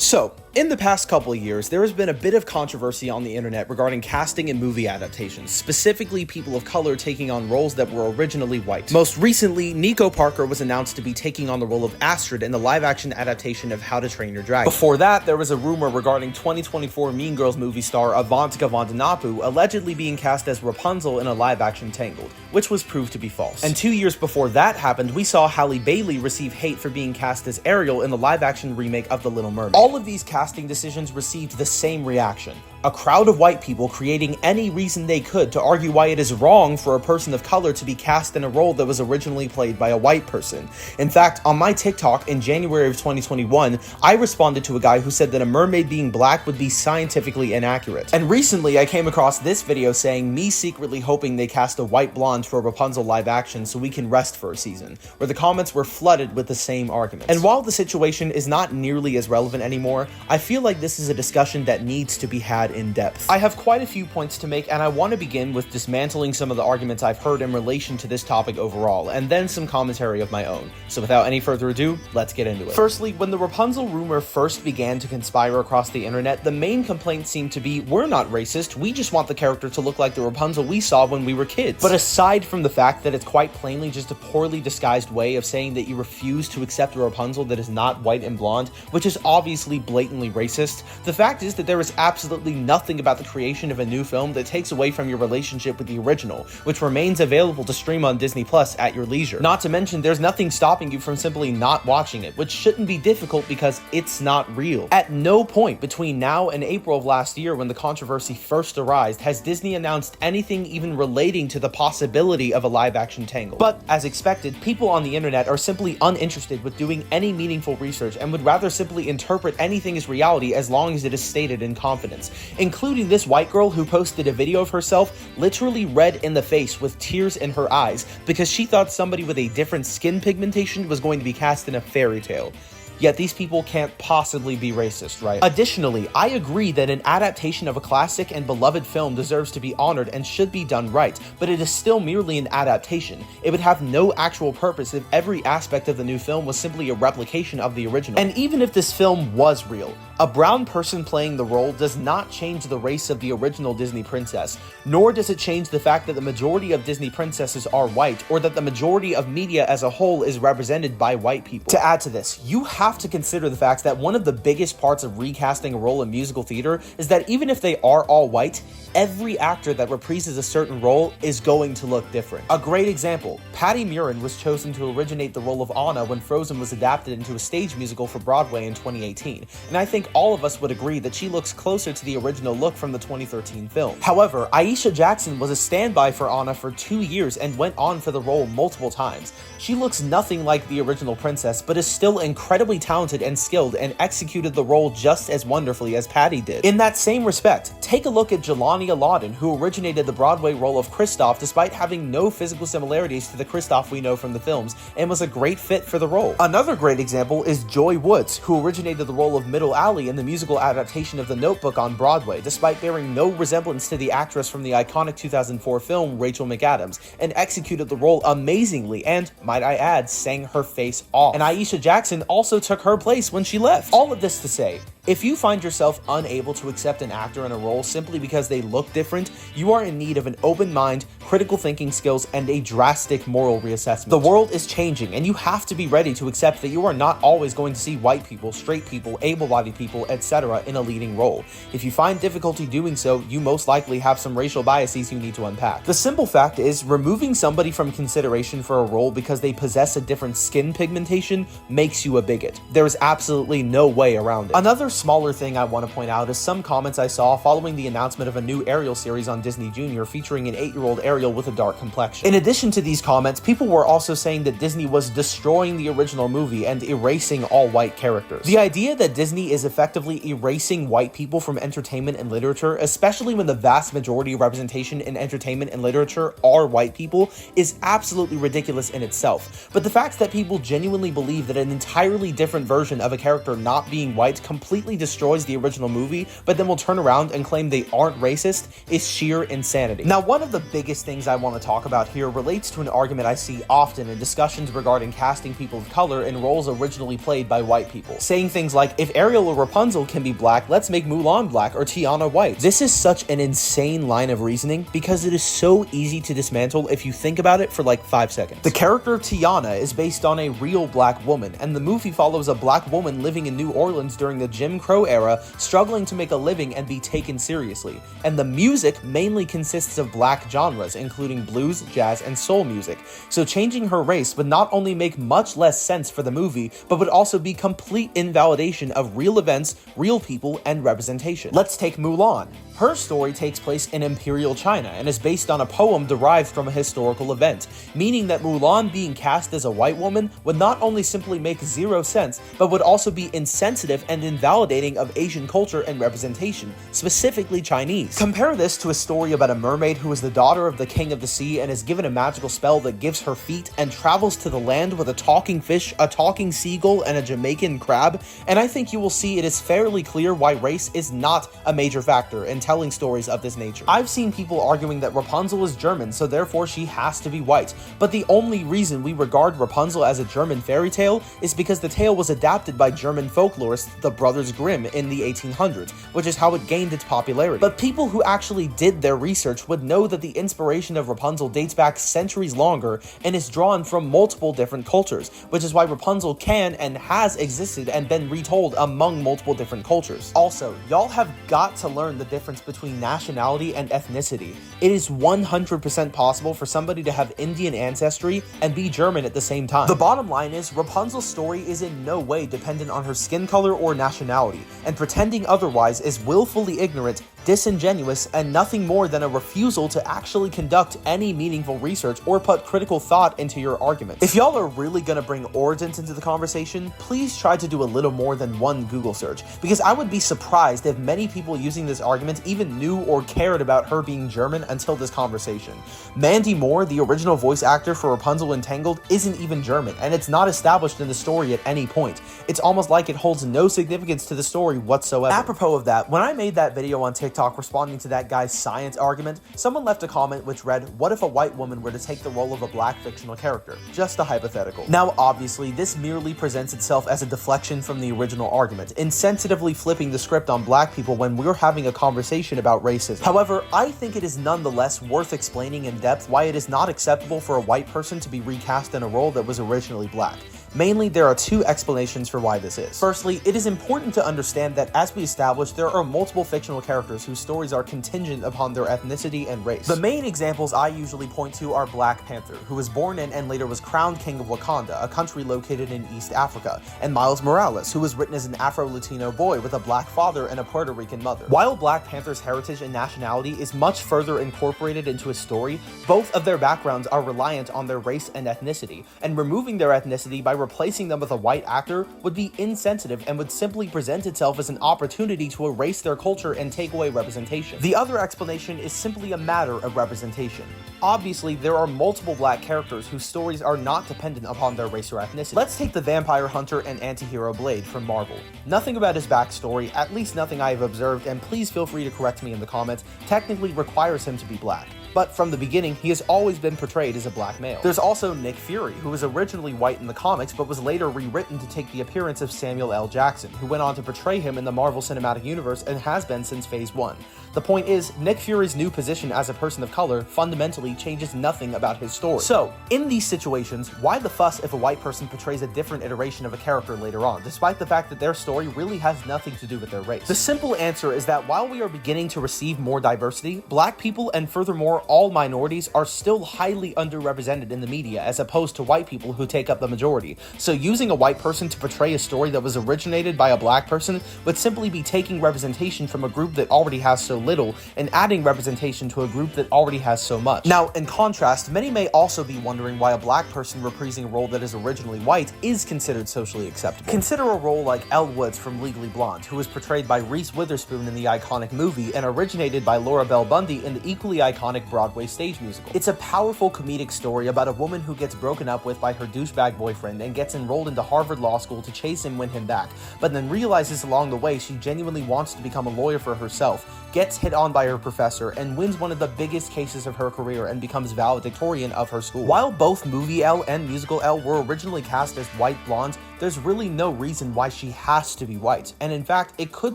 So, in the past couple of years, there has been a bit of controversy on the internet regarding casting and movie adaptations, specifically people of color taking on roles that were originally white. Most recently, Nico Parker was announced to be taking on the role of Astrid in the live-action adaptation of How to Train Your Dragon. Before that, there was a rumor regarding 2024 Mean Girls movie star Avantika Vandanapu allegedly being cast as Rapunzel in a live-action Tangled, which was proved to be false. And 2 years before that happened, we saw Halle Bailey receive hate for being cast as Ariel in the live-action remake of The Little Mermaid. All of these casting decisions received the same reaction. A crowd of white people creating any reason they could to argue why it is wrong for a person of color to be cast in a role that was originally played by a white person. In fact, on my TikTok in January of 2021, I responded to a guy who said that a mermaid being black would be scientifically inaccurate. And recently, I came across this video saying me secretly hoping they cast a white blonde for Rapunzel live action so we can rest for a season, where the comments were flooded with the same arguments. And while the situation is not nearly as relevant anymore, I feel like this is a discussion that needs to be had in depth. I have quite a few points to make, and I want to begin with dismantling some of the arguments I've heard in relation to this topic overall, and then some commentary of my own. So without any further ado, let's get into it. Firstly, when the Rapunzel rumor first began to conspire across the internet, the main complaint seemed to be, we're not racist, we just want the character to look like the Rapunzel we saw when we were kids. But aside from the fact that it's quite plainly just a poorly disguised way of saying that you refuse to accept a Rapunzel that is not white and blonde, which is obviously blatantly racist, the fact is that there is absolutely nothing about the creation of a new film that takes away from your relationship with the original, which remains available to stream on Disney Plus at your leisure. Not to mention, there's nothing stopping you from simply not watching it, which shouldn't be difficult because it's not real. At no point between now and April of last year, when the controversy first arose, has Disney announced anything even relating to the possibility of a live-action Tangled. But, as expected, people on the internet are simply uninterested with doing any meaningful research and would rather simply interpret anything as reality as long as it is stated in confidence, including this white girl who posted a video of herself literally red in the face with tears in her eyes because she thought somebody with a different skin pigmentation was going to be cast in a fairy tale. Yet these people can't possibly be racist, right? Additionally, I agree that an adaptation of a classic and beloved film deserves to be honored and should be done right, but it is still merely an adaptation. It would have no actual purpose if every aspect of the new film was simply a replication of the original. And even if this film was real, a brown person playing the role does not change the race of the original Disney princess, nor does it change the fact that the majority of Disney princesses are white, or that the majority of media as a whole is represented by white people. To add to this, you have to consider the fact that one of the biggest parts of recasting a role in musical theater is that even if they are all white, every actor that reprises a certain role is going to look different. A great example, Patty Murin was chosen to originate the role of Anna when Frozen was adapted into a stage musical for Broadway in 2018, and I think all of us would agree that she looks closer to the original look from the 2013 film. However, Aisha Jackson was a standby for Anna for 2 years and went on for the role multiple times. She looks nothing like the original princess, but is still incredibly talented and skilled and executed the role just as wonderfully as Patty did. In that same respect, take a look at Jelani Aladdin, who originated the Broadway role of Kristoff despite having no physical similarities to the Kristoff we know from the films, and was a great fit for the role. Another great example is Joy Woods, who originated the role of Middle Alley in the musical adaptation of The Notebook on Broadway, despite bearing no resemblance to the actress from the iconic 2004 film Rachel McAdams, and executed the role amazingly and, might I add, sang her face off. And Aisha Jackson also took her place when she left. All of this to say, if you find yourself unable to accept an actor in a role simply because they look different, you are in need of an open mind, critical thinking skills, and a drastic moral reassessment. The world is changing, and you have to be ready to accept that you are not always going to see white people, straight people, able-bodied people, etc. in a leading role. If you find difficulty doing so, you most likely have some racial biases you need to unpack. The simple fact is, removing somebody from consideration for a role because they possess a different skin pigmentation makes you a bigot. There is absolutely no way around it. Another smaller thing I want to point out is some comments I saw following the announcement of a new Ariel series on Disney Junior featuring an 8-year-old Ariel with a dark complexion. In addition to these comments, people were also saying that Disney was destroying the original movie and erasing all white characters. The idea that Disney is effectively erasing white people from entertainment and literature, especially when the vast majority of representation in entertainment and literature are white people, is absolutely ridiculous in itself. But the fact that people genuinely believe that an entirely different version of a character not being white completely completely destroys the original movie, but then will turn around and claim they aren't racist is sheer insanity. Now, one of the biggest things I want to talk about here relates to an argument I see often in discussions regarding casting people of color in roles originally played by white people, saying things like, if Ariel or Rapunzel can be black, let's make Mulan black or Tiana white. This is such an insane line of reasoning because it is so easy to dismantle if you think about it for like 5 seconds. The character Tiana is based on a real black woman, and the movie follows a black woman living in New Orleans during the Jim Crow era, struggling to make a living and be taken seriously. And the music mainly consists of black genres, including blues, jazz, and soul music. So changing her race would not only make much less sense for the movie, but would also be complete invalidation of real events, real people, and representation. Let's take Mulan. Her story takes place in Imperial China and is based on a poem derived from a historical event, meaning that Mulan being cast as a white woman would not only simply make zero sense, but would also be insensitive and invalidating of Asian culture and representation, specifically Chinese. Compare this to a story about a mermaid who is the daughter of the king of the sea and is given a magical spell that gives her feet and travels to the land with a talking fish, a talking seagull, and a Jamaican crab, and I think you will see it is fairly clear why race is not a major factor in telling stories of this nature. I've seen people arguing that Rapunzel is German, so therefore she has to be white, but the only reason we regard Rapunzel as a German fairy tale is because the tale was adapted by German folklorists, the Brothers Grimm, in the 1800s, which is how it gained its popularity. But people who actually did their research would know that the inspiration of Rapunzel dates back centuries longer and is drawn from multiple different cultures, which is why Rapunzel can and has existed and been retold among multiple different cultures. Also, y'all have got to learn the difference between nationality and ethnicity. It is 100% possible for somebody to have Indian ancestry and be German at the same time. The bottom line is, Rapunzel's story is in no way dependent on her skin color or nationality, and pretending otherwise is willfully ignorant, disingenuous, and nothing more than a refusal to actually conduct any meaningful research or put critical thought into your argument. If y'all are really gonna bring origins into the conversation, please try to do a little more than one Google search, because I would be surprised if many people using this argument even knew or cared about her being German until this conversation. Mandy Moore, the original voice actor for Rapunzel in Tangled, isn't even German, and it's not established in the story at any point. It's almost like it holds no significance to the story whatsoever. Apropos of that, when I made that video on TikTok responding to that guy's science argument, someone left a comment which read, "What if a white woman were to take the role of a black fictional character?" Just a hypothetical. Now, obviously, this merely presents itself as a deflection from the original argument, insensitively flipping the script on black people when we're having a conversation about racism. However, I think it is nonetheless worth explaining in depth why it is not acceptable for a white person to be recast in a role that was originally black. Mainly, there are two explanations for why this is. Firstly, it is important to understand that, as we established, there are multiple fictional characters whose stories are contingent upon their ethnicity and race. The main examples I usually point to are Black Panther, who was born in and later was crowned king of Wakanda, a country located in East Africa, and Miles Morales, who was written as an Afro-Latino boy with a black father and a Puerto Rican mother. While Black Panther's heritage and nationality is much further incorporated into his story, both of their backgrounds are reliant on their race and ethnicity, and removing their ethnicity by replacing them with a white actor would be insensitive and would simply present itself as an opportunity to erase their culture and take away representation. The other explanation is simply a matter of representation. Obviously, there are multiple black characters whose stories are not dependent upon their race or ethnicity. Let's take the vampire hunter and anti-hero Blade from Marvel. Nothing about his backstory, at least nothing I have observed, and please feel free to correct me in the comments, technically requires him to be black. But from the beginning, he has always been portrayed as a black male. There's also Nick Fury, who was originally white in the comics, but was later rewritten to take the appearance of Samuel L. Jackson, who went on to portray him in the Marvel Cinematic Universe and has been since Phase 1. The point is, Nick Fury's new position as a person of color fundamentally changes nothing about his story. So, in these situations, why the fuss if a white person portrays a different iteration of a character later on, despite the fact that their story really has nothing to do with their race? The simple answer is that while we are beginning to receive more diversity, black people and furthermore all minorities are still highly underrepresented in the media as opposed to white people who take up the majority. So using a white person to portray a story that was originated by a black person would simply be taking representation from a group that already has so little and adding representation to a group that already has so much. Now, in contrast, many may also be wondering why a black person reprising a role that is originally white is considered socially acceptable. Consider a role like Elle Woods from Legally Blonde, who was portrayed by Reese Witherspoon in the iconic movie and originated by Laura Bell Bundy in the equally iconic Broadway stage musical. It's a powerful comedic story about a woman who gets broken up with by her douchebag boyfriend and gets enrolled into Harvard Law School to chase him, win him back, but then realizes along the way she genuinely wants to become a lawyer for herself, gets hit on by her professor, and wins one of the biggest cases of her career and becomes valedictorian of her school. While both movie Elle and musical Elle were originally cast as white blondes, there's really no reason why she has to be white, and in fact, it could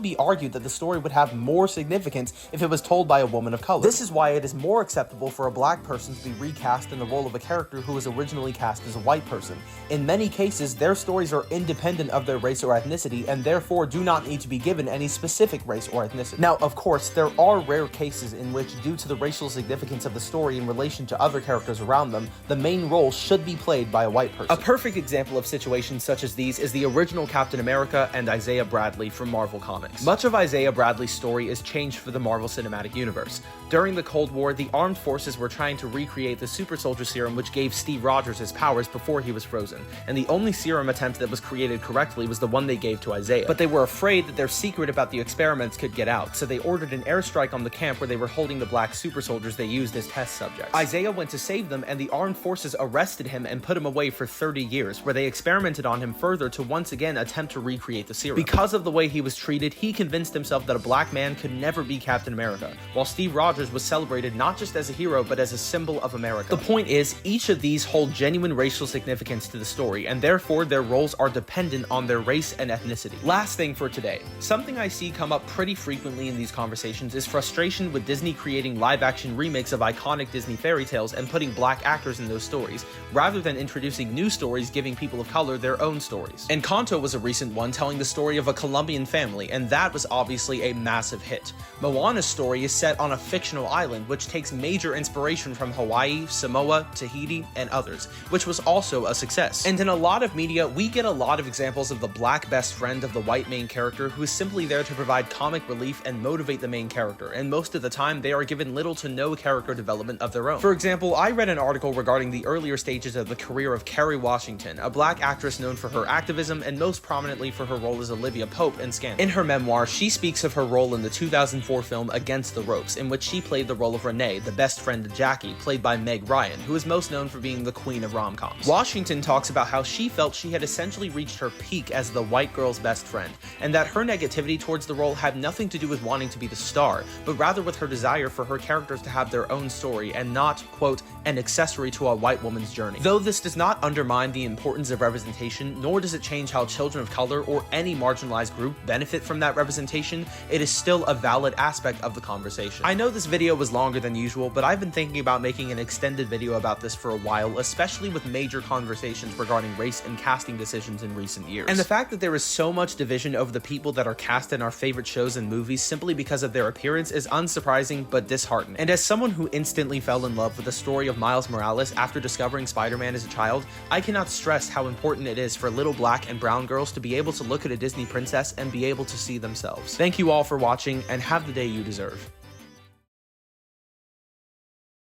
be argued that the story would have more significance if it was told by a woman of color. This is why it is more acceptable for a black person to be recast in the role of a character who was originally cast as a white person. In many cases, their stories are independent of their race or ethnicity, and therefore do not need to be given any specific race or ethnicity. Now, of course, there are rare cases in which, due to the racial significance of the story in relation to other characters around them, the main role should be played by a white person. A perfect example of situations such as these is the original Captain America and Isaiah Bradley from Marvel Comics. Much of Isaiah Bradley's story is changed for the Marvel Cinematic Universe. During the Cold War, the armed forces were trying to recreate the super soldier serum which gave Steve Rogers his powers before he was frozen, and the only serum attempt that was created correctly was the one they gave to Isaiah. But they were afraid that their secret about the experiments could get out, so they ordered an airstrike on the camp where they were holding the black super soldiers they used as test subjects. Isaiah went to save them, and the armed forces arrested him and put him away for 30 years, where they experimented on him further to once again attempt to recreate the serum. Because of the way he was treated, he convinced himself that a black man could never be Captain America, while Steve Rogers was celebrated not just as a hero, but as a symbol of America. The point is, each of these hold genuine racial significance to the story, and therefore their roles are dependent on their race and ethnicity. Last thing for today. Something I see come up pretty frequently in these conversations is frustration with Disney creating live-action remakes of iconic Disney fairy tales and putting black actors in those stories, rather than introducing new stories giving people of color their own stories. Encanto was a recent one telling the story of a Colombian family, and that was obviously a massive hit. Moana's story is set on a fictional island, which takes major inspiration from Hawaii, Samoa, Tahiti, and others, which was also a success. And in a lot of media, we get a lot of examples of the black best friend of the white main character who is simply there to provide comic relief and motivate the main character, and most of the time they are given little to no character development of their own. For example, I read an article regarding the earlier stages of the career of Kerry Washington, a black actress known for her activism and most prominently for her role as Olivia Pope in Scandal. In her memoir, she speaks of her role in the 2004 film Against the Ropes, in which she played the role of Renee, the best friend of Jackie, played by Meg Ryan, who is most known for being the queen of rom-coms. Washington talks about how she felt she had essentially reached her peak as the white girl's best friend, and that her negativity towards the role had nothing to do with wanting to be the star, but rather with her desire for her characters to have their own story and not, quote, an accessory to a white woman's journey. Though this does not undermine the importance of representation, nor does it change how children of color or any marginalized group benefit from that representation, it is still a valid aspect of the conversation. I know this video was longer than usual, but I've been thinking about making an extended video about this for a while, especially with major conversations regarding race and casting decisions in recent years. And the fact that there is so much division over the people that are cast in our favorite shows and movies simply because of their appearance is unsurprising but disheartening. And as someone who instantly fell in love with the story of Miles Morales after discovering Spider-Man as a child, I cannot stress how important it is for little black and brown girls to be able to look at a Disney princess and be able to see themselves. Thank you all for watching, and have the day you deserve.